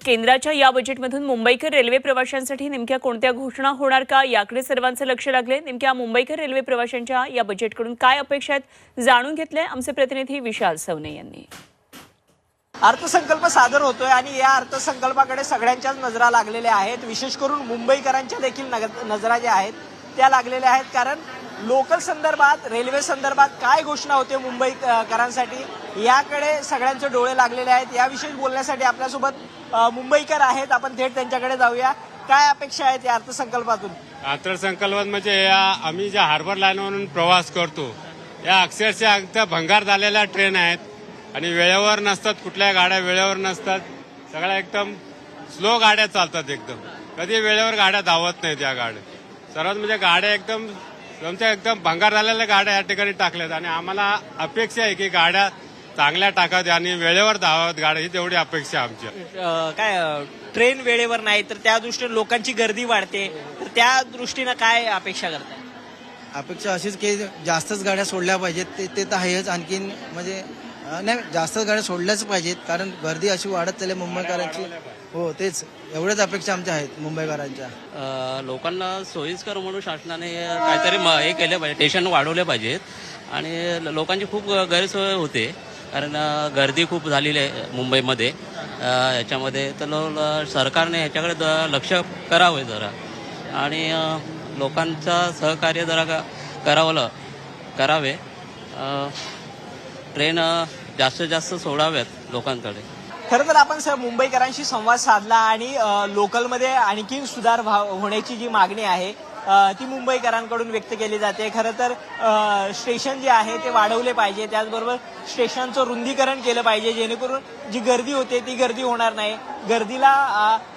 केंद्राच्या या बजेटमधून मुंबईकर रेल्वे प्रवाशांसाठी नेमक्या कोणत्या घोषणा होणार का याकडे सर्वांचं लक्ष लागले। नेमक्या मुंबईकर रेल्वे प्रवाशांच्या या बजेटकडून काय अपेक्षा आहेत जाणून घेतले आमचे प्रतिनिधी विशाल सवने यांनी। अर्थसंकल्प सादर होतोय आणि या अर्थसंकल्पाकडे सगळ्यांच्याच नजरा लागलेल्या आहेत। विशेष करून मुंबईकरांच्या देखील नजरा ज्या आहेत त्या लागलेल्या आहेत, कारण लोकल संदर्भात रेल्वे संदर्भात काय घोषणा होते मुंबईकरांसाठी याकडे सगळ्यांचे डोळे लागलेले आहेत। याविषयी बोलण्यासाठी आपल्यासोबत मुंबईकर आहेत, आपण थेट त्यांच्याकडे जाऊया। काय अपेक्षा आहेत या अर्थसंकल्पातून? अर्थसंकल्पात म्हणजे आम्ही ज्या हार्बर लाईनवरून प्रवास करतो या अक्षरशः अगदी भंगार झालेल्या ट्रेन आहेत आणि वेळेवर नसतात, कुठल्या गाड्या वेळेवर नसतात, सगळ्या एकदम स्लो गाड्या चालतात, कधी वेळेवर गाड्या धावत नाहीत। या गाड्या सर्वात म्हणजे गाड्या एकदम भंगार झालेल्या गाड्या या ठिकाणी टाकल्यात आणि आम्हाला अपेक्षा आहे की गाड्या चांगल्या टाकाव्यात आणि वेळेवर धावाव्यात गाड्या, ही तेवढी अपेक्षा आमची। काय ट्रेन वेळेवर नाही तर त्या दृष्टीने लोकांची गर्दी वाढते, तर त्या दृष्टीने काय अपेक्षा करताय? अपेक्षा अशीच की जास्तच गाड्या सोडल्या पाहिजेत, ते तर आहेच। आणखीन म्हणजे नाही, जास्त गाड्या सोडल्याच पाहिजेत, कारण गर्दी अशी वाढत चालली मुंबईकरांची। हो, तेच एवढ्याच अपेक्षा आमच्या आहेत मुंबईकरांच्या। लोकांना सोयीस्कर म्हणून शासनाने काहीतरी हे केले पाहिजे, स्टेशन वाढवले पाहिजेत आणि लोकांची खूप गैरसोय होते, कारण गर्दी खूप झालेली आहे मुंबईमध्ये। याच्यामध्ये तर सरकारने ह्याच्याकडे लक्ष करावं जरा आणि लोकांचा सहकार्य जरा करावे। ट्रेन जास्तीत जास्त सोडाव्यात लोकांकडे। खरं तर आपण मुंबईकरांशी संवाद साधला आणि लोकलमध्ये आणखी सुधार होण्याची जी मागणी आहे ती मुंबईकरांकडून व्यक्त केली जाते। खरं तर स्टेशन जे आहे ते वाढवले पाहिजे, त्याचबरोबर स्टेशनचं रुंदीकरण केलं पाहिजे, जेणेकरून जी गर्दी होते ती गर्दी होणार नाही। गर्दीला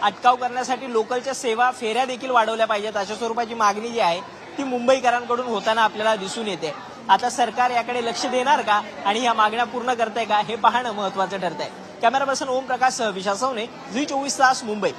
अटकाव करण्यासाठी लोकलच्या सेवा फेऱ्या देखील वाढवल्या पाहिजेत, अशा स्वरूपाची मागणी जी आहे ती मुंबईकरांकडून होताना आपल्याला दिसून येते। आता सरकार याकडे लक्ष देणार का आणि या मागण्या पूर्ण करताय का हे पाहणं महत्त्वाचं ठरतंय। कॅमेरा पर्सन ओम प्रकाश सह विशाल सवने, झी 24 तास, मुंबई।